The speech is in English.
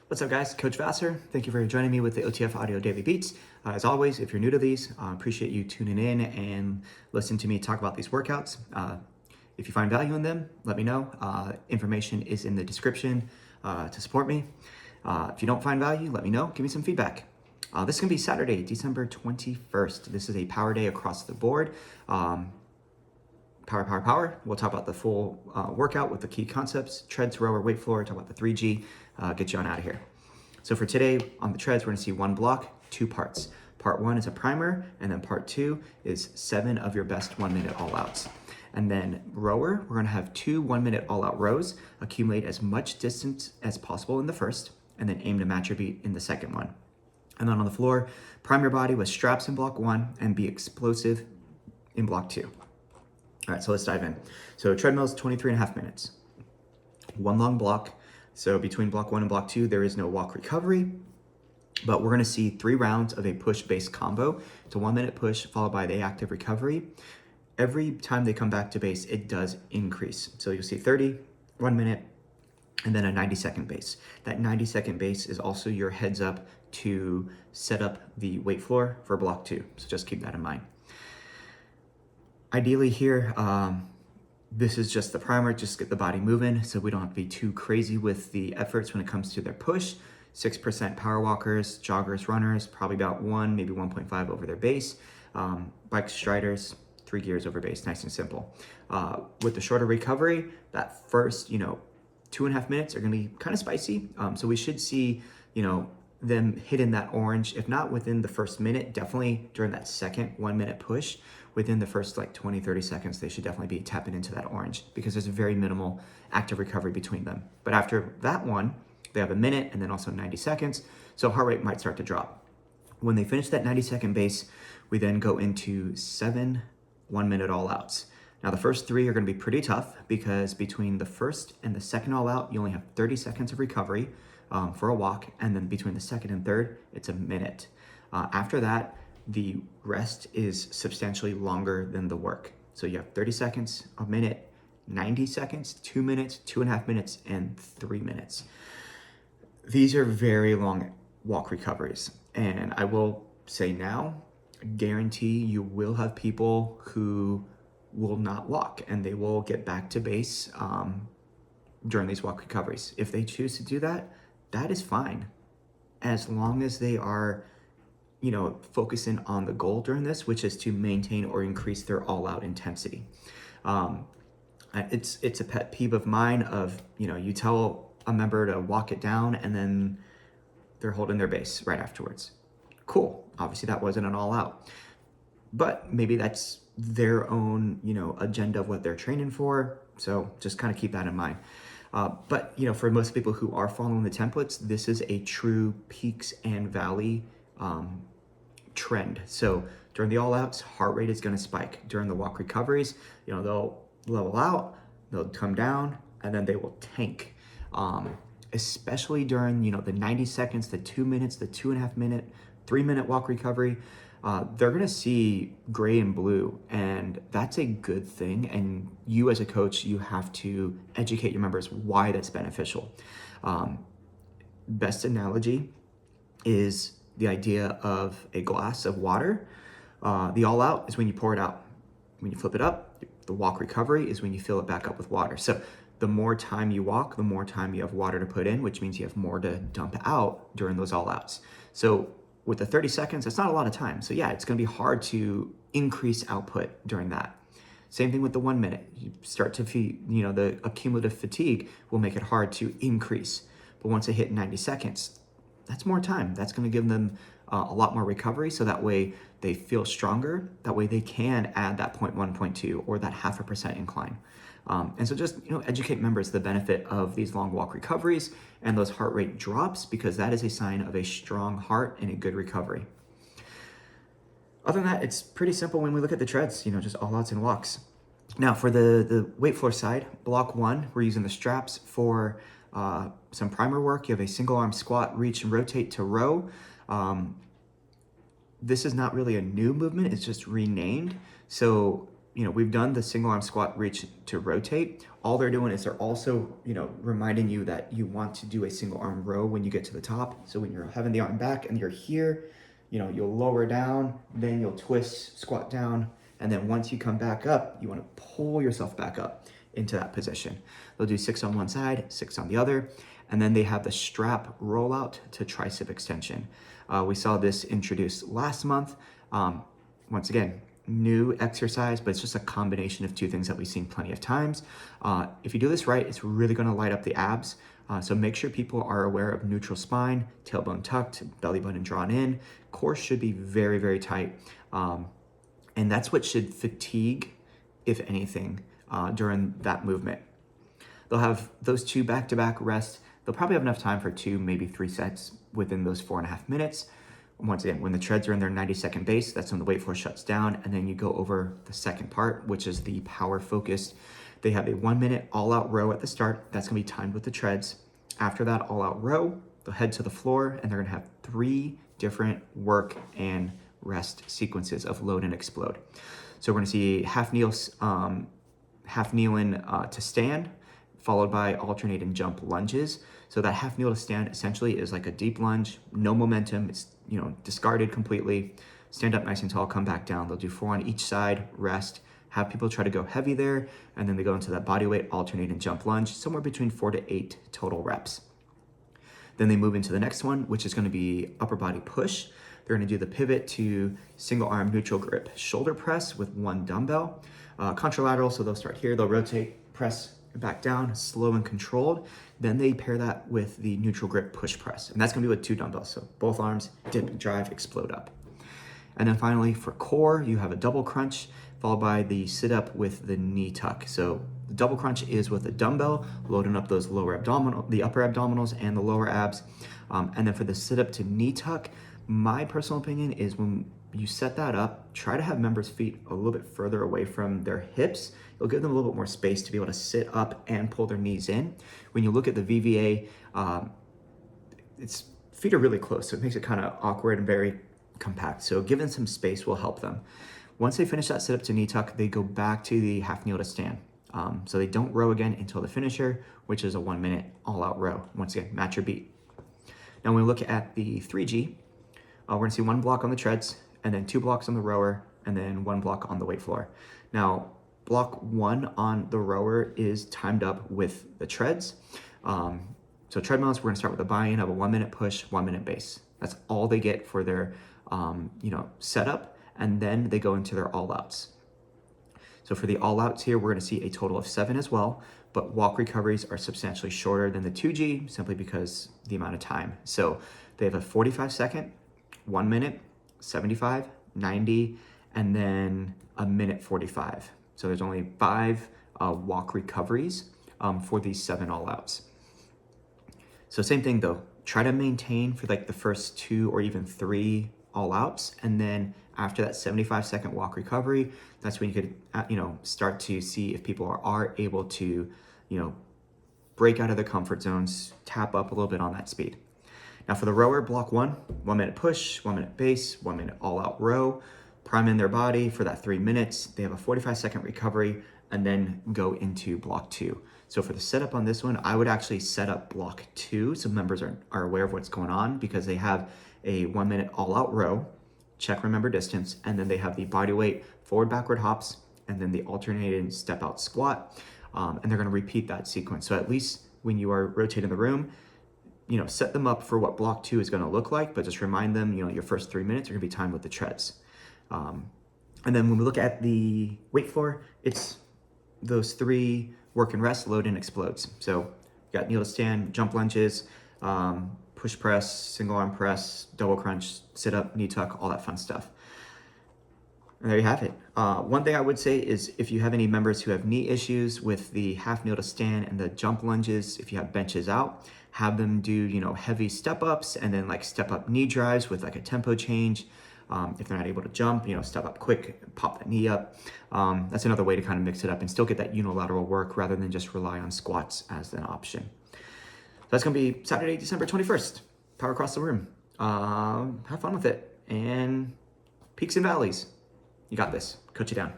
What's up, guys? Coach Vassar. Thank you for joining me with the OTF Audio Daily Beats. As always, if you're new to these, appreciate you tuning in and listening to me talk about these workouts. If you find value in them, let me know. Information is in the description to support me. If you don't find value, let me know. Give me some feedback. This is going to be Saturday, December 21st. This is a power day across the board. Power. We'll talk about the full workout with the key concepts, treads, rower, weight floor, talk about the 3G, get you on out of here. So for today on the treads, we're gonna see one block, two parts. Part one is a primer, and then part two is 7 of your best 1 minute all outs. And then rower, we're gonna have 2 1 minute all out rows, accumulate as much distance as possible in the first, and then aim to match your beat in the second one. And then on the floor, prime your body with straps in block 1 and be explosive in block 2. All right, so let's dive in. So treadmills, 23.5 minutes. One long block. So between block 1 and block 2, there is no walk recovery, but we're gonna see 3 rounds of a push-base combo. It's a 1 minute push followed by the active recovery. Every time they come back to base, it does increase. So you'll see 30, 1 minute, and then a 90-second base. That 90-second base is also your heads up to set up the weight floor for block 2. So just keep that in mind. Ideally here, this is just the primer, just get the body moving so we don't have to be too crazy with the efforts when it comes to their push. 6% power walkers, joggers, runners, probably about 1, maybe 1.5 over their base. Bike striders, 3 gears over base, nice and simple. With the shorter recovery, that first, 2.5 minutes are gonna be kind of spicy. So we should see, them hitting that orange, if not within the first minute, definitely during that second 1 minute push. Within the first 20, 30 seconds, they should definitely be tapping into that orange because there's a very minimal active recovery between them. But after that one, they have a minute and then also 90 seconds. So heart rate might start to drop. When they finish that 90-second base, we then go into 7 1 minute all outs. Now the first 3 are gonna be pretty tough because between the first and the second all out, you only have 30 seconds of recovery for a walk. And then between the second and third, it's a minute. After that, the rest is substantially longer than the work. So you have 30 seconds, a minute, 90 seconds, 2 minutes, 2.5 minutes, and 3 minutes. These are very long walk recoveries. And I will say now, guarantee you will have people who will not walk and they will get back to base during these walk recoveries. If they choose to do that, that is fine. As long as they are focusing on the goal during this, which is to maintain or increase their all-out intensity. It's a pet peeve of mine of, you tell a member to walk it down and then they're holding their base right afterwards. Cool. Obviously that wasn't an all-out, but maybe that's their own, agenda of what they're training for. So just kind of keep that in mind. But, for most people who are following the templates, this is a true peaks and valley trend. So during the all outs, heart rate is going to spike. During the walk recoveries, they'll level out, they'll come down, and then they will tank. Especially during, the 90 seconds, the 2 minutes, the 2.5 minute, 3 minute walk recovery, they're going to see gray and blue, and that's a good thing. And you as a coach, you have to educate your members why that's beneficial. Best analogy is the idea of a glass of water. The all out is when you pour it out. When you flip it up, the walk recovery is when you fill it back up with water. So the more time you walk, the more time you have water to put in, which means you have more to dump out during those all outs. So with the 30 seconds, that's not a lot of time. So yeah, it's gonna be hard to increase output during that. Same thing with the 1 minute. You start to feel, the accumulative fatigue will make it hard to increase. But once they hit 90 seconds, that's more time. That's going to give them a lot more recovery. So that way they feel stronger. That way they can add that 0.1, 0.2, or that 0.5% incline. And so just, educate members the benefit of these long walk recoveries and those heart rate drops, because that is a sign of a strong heart and a good recovery. Other than that, it's pretty simple when we look at the treads, just all outs and walks. Now for the weight floor side, block 1, we're using the straps for some primer work. You have a single arm squat, reach and rotate to row. This is not really a new movement, it's just renamed. So we've done the single arm squat reach to rotate. All they're doing is they're also, reminding you that you want to do a single arm row when you get to the top. So when you're having the arm back and you're here, you'll lower down, then you'll twist, squat down. And then once you come back up, you want to pull yourself back up into that position. They'll do 6 on one side, 6 on the other. And then they have the strap rollout to tricep extension. We saw this introduced last month. Once again, new exercise, but it's just a combination of two things that we've seen plenty of times. If you do this right, it's really gonna light up the abs. So make sure people are aware of neutral spine, tailbone tucked, belly button drawn in. Core should be very, very tight. And that's what should fatigue, if anything, during that movement. They'll have those 2 back-to-back rests. They'll probably have enough time for 2, maybe 3 sets within those 4.5 minutes. Once again, when the treads are in their 90-second base, that's when the weight floor shuts down, and then you go over the second part, which is the power focused. They have a 1-minute all-out row at the start. That's gonna be timed with the treads. After that all-out row, they'll head to the floor, and they're gonna have 3 different work and rest sequences of load and explode. So we're gonna see half kneeling to stand, followed by alternating jump lunges. So that half kneel to stand essentially is like a deep lunge, no momentum, it's discarded completely. Stand up nice and tall, come back down. They'll do 4 on each side, rest, have people try to go heavy there, and then they go into that body weight alternating jump lunge, somewhere between 4 to 8 total reps. Then they move into the next one, which is gonna be upper body push. They're gonna do the pivot to single arm neutral grip shoulder press with 1 dumbbell. Contralateral, so they'll start here, they'll rotate, press back down, slow and controlled. Then they pair that with the neutral grip push press. And that's gonna be with 2 dumbbells. So both arms, dip, drive, explode up. And then finally for core, you have a double crunch followed by the sit up with the knee tuck. So the double crunch is with a dumbbell, loading up those the upper abdominals and the lower abs. And then for the sit up to knee tuck, my personal opinion is when you set that up, try to have members' feet a little bit further away from their hips. It'll give them a little bit more space to be able to sit up and pull their knees in. When you look at the VVA, its feet are really close, so it makes it kind of awkward and very compact. So giving some space will help them. Once they finish that sit up to knee tuck, they go back to the half kneel to stand. So they don't row again until the finisher, which is a 1-minute all-out row. Once again, match your beat. Now when we look at the 3G, we're gonna see 1 block on the treads, and then 2 blocks on the rower, and then 1 block on the weight floor. Now, block 1 on the rower is timed up with the treads. So treadmills, we're gonna start with a buy-in of a 1-minute push, 1-minute base. That's all they get for their setup, and then they go into their all-outs. So for the all-outs here, we're gonna see a total of 7 as well, but walk recoveries are substantially shorter than the 2G simply because the amount of time. So they have a 45-second, 1 minute, 75, 90, and then a minute 45. So there's only 5 walk recoveries for these 7 all-outs. So same thing though, try to maintain for like the first 2 or even 3 all-outs, and then after that 75-second walk recovery, that's when you could start to see if people are able to break out of their comfort zones, tap up a little bit on that speed. Now for the rower, block 1, 1-minute push, 1-minute base, 1-minute all-out row, prime in their body for that 3 minutes. They have a 45-second recovery and then go into block 2. So for the setup on this one, I would actually set up block 2 so members are aware of what's going on, because they have a 1-minute all-out row, check remember distance, and then they have the body weight forward backward hops, and then the alternating step out squat, and they're gonna repeat that sequence. So at least when you are rotating the room, set them up for what block 2 is going to look like, but just remind them, your first 3 minutes are going to be timed with the treads. And then when we look at the weight floor, it's those 3 work and rest, load and explodes. So you got kneel to stand, jump lunges, push press, single arm press, double crunch, sit up, knee tuck, all that fun stuff. And there you have it. One thing I would say is if you have any members who have knee issues with the half kneel to stand and the jump lunges, if you have benches out, have them do, heavy step ups and then like step up knee drives with like a tempo change. If they're not able to jump, step up quick, pop that knee up. That's another way to kind of mix it up and still get that unilateral work rather than just rely on squats as an option. So that's gonna be Saturday, December 21st, Power Across the Room. Have fun with it, and peaks and valleys. You got this. Coach you down.